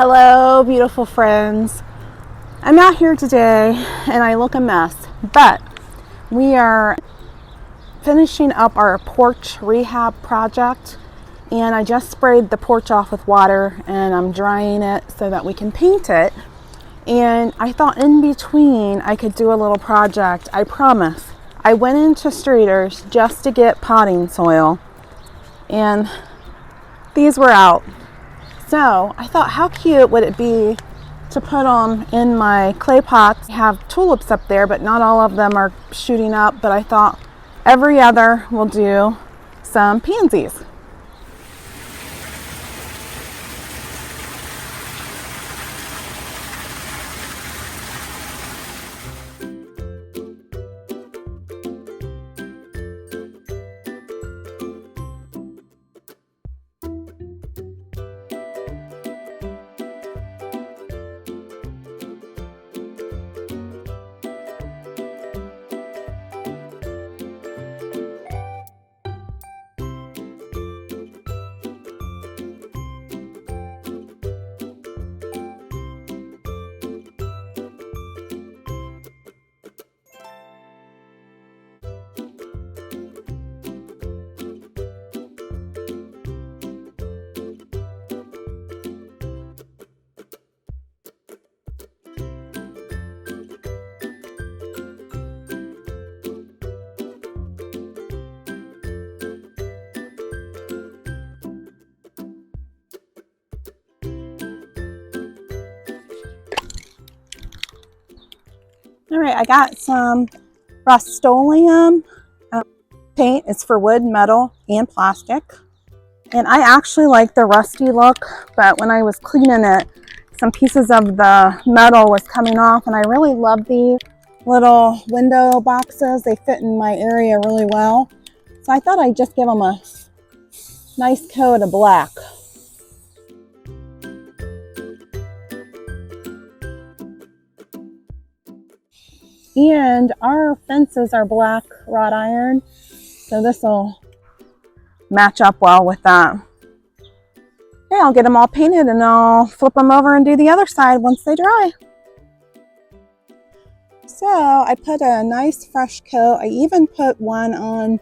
Hello, beautiful friends. I'm out here today and I look a mess, but we are finishing up our porch rehab project, and I just sprayed the porch off with water and I'm drying it so that we can paint it. And I thought in between I could do a little project. I promise. I went into Streeters just to get potting soil and these were out. So I thought, how cute would it be to put them in my clay pots? I have tulips up there, but not all of them are shooting up. But I thought every other will do some pansies. All right, I got some Rust-Oleum paint. It's for wood, metal, and plastic. And I actually like the rusty look, but when I was cleaning it, some pieces of the metal was coming off, and I really love these little window boxes. They fit in my area really well. So I thought I'd just give them a nice coat of black. And our fences are black wrought iron, so this will match up well with that. Okay, I'll get them all painted and I'll flip them over and do the other side once they dry. So I put a nice fresh coat. I even put one on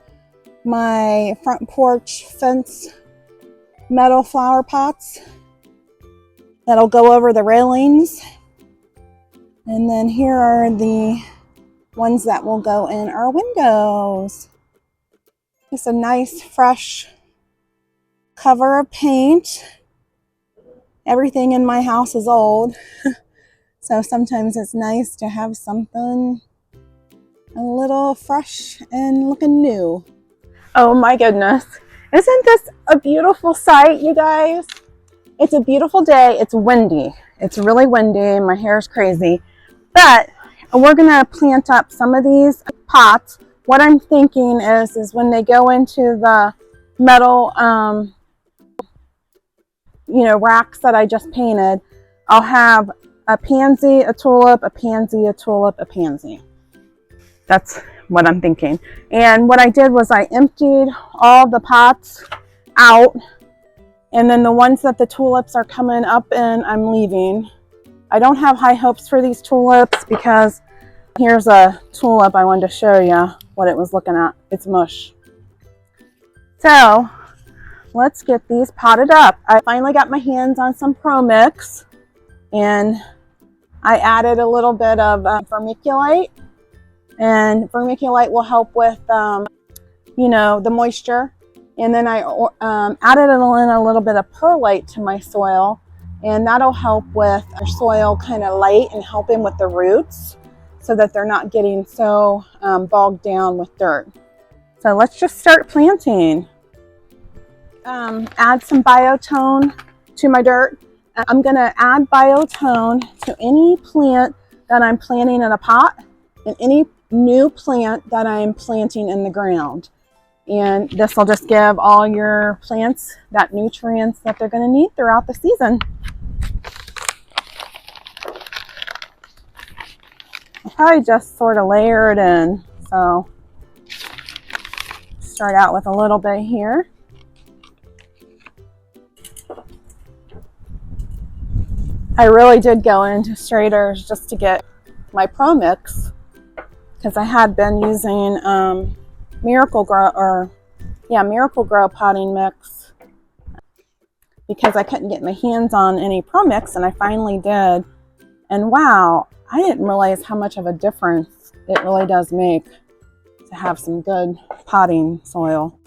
my front porch fence metal flower pots that'll go over the railings. And then here are the ones that will go in our windows. Just a nice fresh cover of paint. Everything in my house is old, so sometimes it's nice to have something a little fresh and looking new. Oh my goodness, isn't this a beautiful sight, you guys? It's a beautiful day. It's windy. It's really windy. My hair is crazy, but we're gonna plant up some of these pots. What I'm thinking is when they go into the metal, racks that I just painted, I'll have a pansy, a tulip, a pansy, a tulip, a pansy. That's what I'm thinking. And what I did was I emptied all the pots out, and then the ones that the tulips are coming up in, I'm leaving. I don't have high hopes for these tulips because here's a tulip I wanted to show you what it was looking at. It's mush. So let's get these potted up. I finally got my hands on some Pro Mix, and I added a little bit of vermiculite, and vermiculite will help with the moisture. And then I added in a little bit of perlite to my soil, and that'll help with our soil kind of light and helping with the roots so that they're not getting so bogged down with dirt. So let's just start planting. Add some biotone to my dirt. I'm going to add biotone to any plant that I'm planting in a pot and any new plant that I'm planting in the ground. And this will just give all your plants that nutrients that they're going to need throughout the season. I'll probably just sort of layer it in. So start out with a little bit here. I really did go into Strader's just to get my Pro Mix because I had been using Miracle-Gro potting mix because I couldn't get my hands on any Pro Mix, and I finally did. And wow, I didn't realize how much of a difference it really does make to have some good potting soil.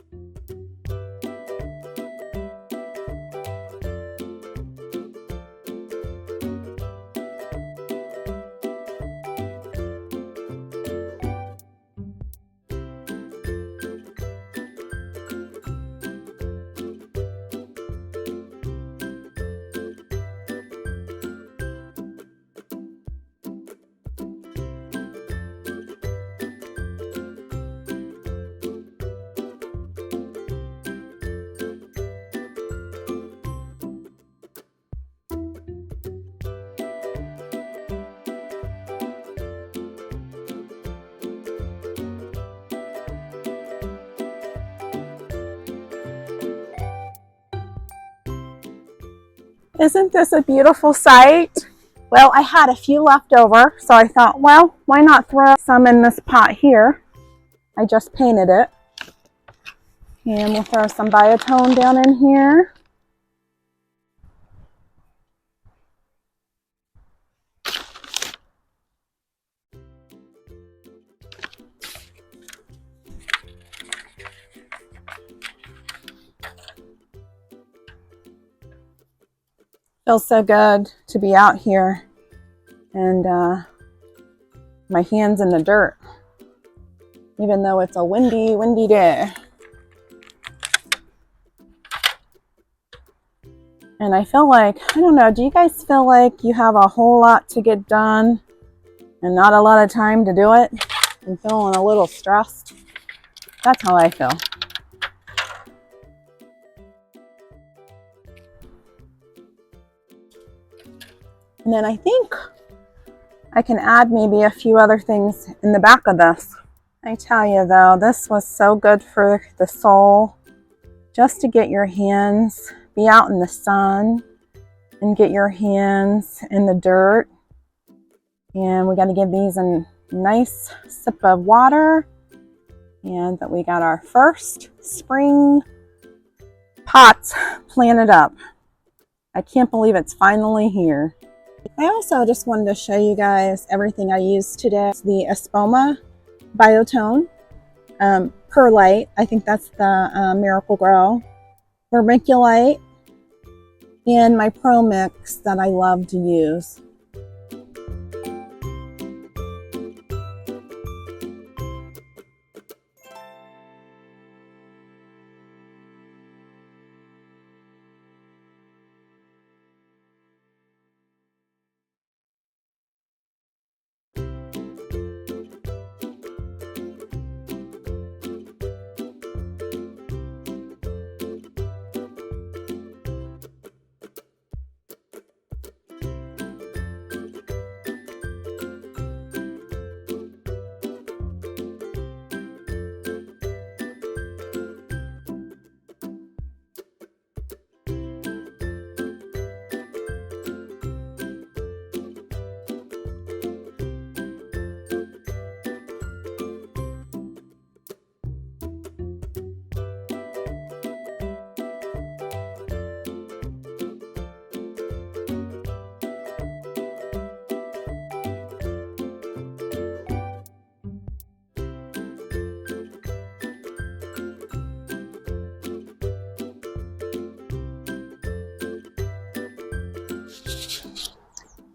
Isn't this a beautiful sight? Well, I had a few left over, so I thought, well, why not throw some in this pot here? I just painted it. And we'll throw some biotone down in here. Feels so good to be out here and my hands in the dirt, even though it's a windy day. And I feel like, I don't know, do you guys feel like you have a whole lot to get done and not a lot of time to do it and feeling a little stressed? That's how I feel. And then I think I can add maybe a few other things in the back of this. I tell you though, this was so good for the soul, just to get your hands, be out in the sun and get your hands in the dirt. And we got to give these a nice sip of water. And that we got our first spring pots planted up. I can't believe it's finally here. I also just wanted to show you guys everything I used today. It's the Espoma Biotone, Perlite, I think that's the Miracle-Gro, Vermiculite, and my Pro Mix that I love to use.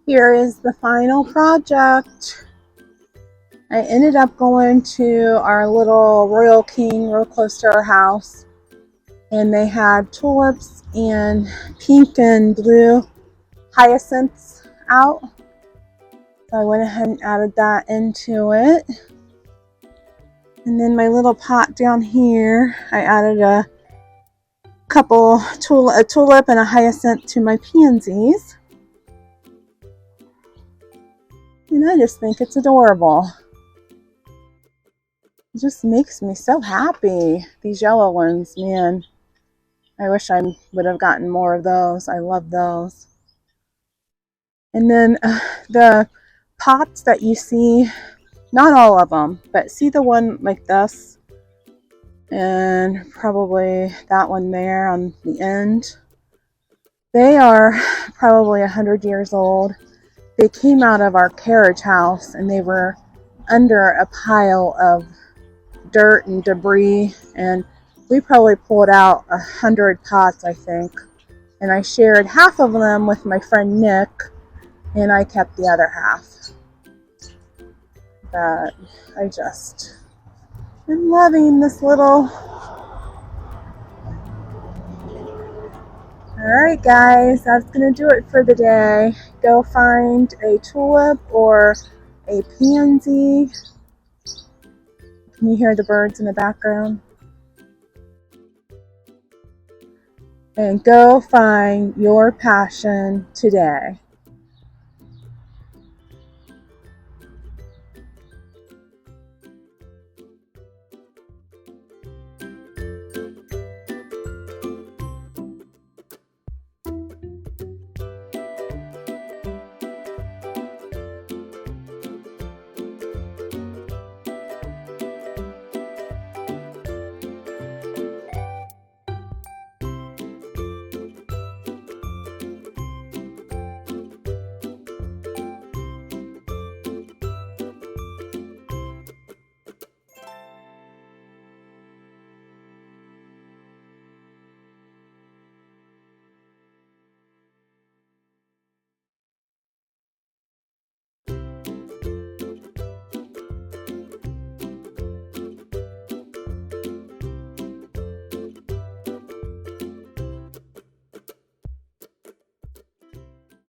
Here is the final project. I ended up going to our little Royal King real close to our house, and they had tulips and pink and blue hyacinths out. So I went ahead and added that into it. And then my little pot down here, I added a tulip and a hyacinth to my pansies. And I just think it's adorable. It just makes me so happy. These yellow ones, man. I wish I would have gotten more of those. I love those. And then the pots that you see, not all of them, but see the one like this, and probably that one there on the end. They are probably 100 years old. They came out of our carriage house and they were under a pile of dirt and debris, and we probably pulled out 100 pots, I think. And I shared half of them with my friend Nick, and I kept the other half. But I just am loving this little. Alright guys, that's going to do it for the day. Go find a tulip or a pansy. Can you hear the birds in the background? And go find your passion today.